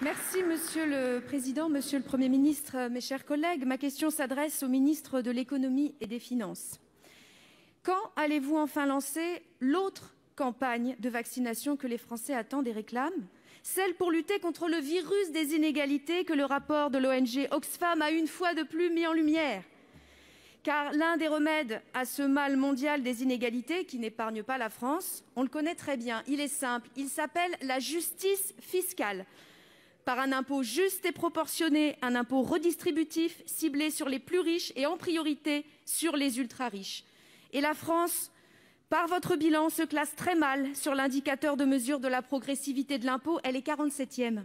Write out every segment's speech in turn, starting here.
Merci Monsieur le Président, Monsieur le Premier ministre, mes chers collègues. Ma question s'adresse au ministre de l'Économie et des Finances. Quand allez-vous enfin lancer l'autre campagne de vaccination que les Français attendent et réclament, celle pour lutter contre le virus des inégalités que le rapport de l'ONG Oxfam a une fois de plus mis en lumière? Car l'un des remèdes à ce mal mondial des inégalités qui n'épargne pas la France, on le connaît très bien, il est simple, il s'appelle la justice fiscale. Par un impôt juste et proportionné, un impôt redistributif ciblé sur les plus riches et en priorité sur les ultra-riches. Et la France, par votre bilan, se classe très mal sur l'indicateur de mesure de la progressivité de l'impôt, elle est 47e.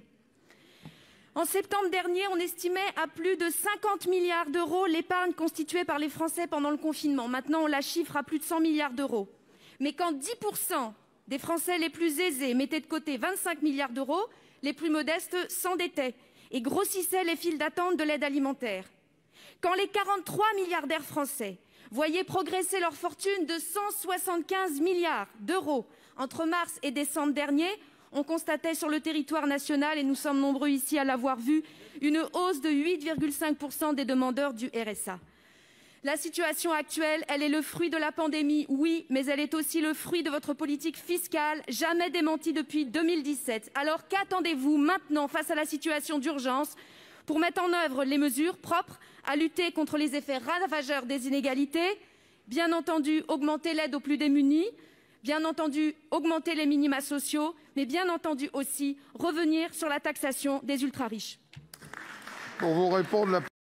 En septembre dernier, on estimait à plus de 50 milliards d'euros l'épargne constituée par les Français pendant le confinement. Maintenant, on la chiffre à plus de 100 milliards d'euros. Mais quand 10% des Français les plus aisés mettaient de côté 25 milliards d'euros, les plus modestes s'endettaient et grossissaient les files d'attente de l'aide alimentaire. Quand les 43 milliardaires français voyaient progresser leur fortune de 175 milliards d'euros entre mars et décembre dernier, on constatait sur le territoire national, et nous sommes nombreux ici à l'avoir vu, une hausse de 8,5% des demandeurs du RSA. La situation actuelle, elle est le fruit de la pandémie, oui, mais elle est aussi le fruit de votre politique fiscale, jamais démentie depuis 2017. Alors qu'attendez-vous maintenant face à la situation d'urgence pour mettre en œuvre les mesures propres à lutter contre les effets ravageurs des inégalités? Bien entendu, augmenter l'aide aux plus démunis, bien entendu, augmenter les minima sociaux, mais bien entendu aussi revenir sur la taxation des ultra-riches. Pour vous répondre,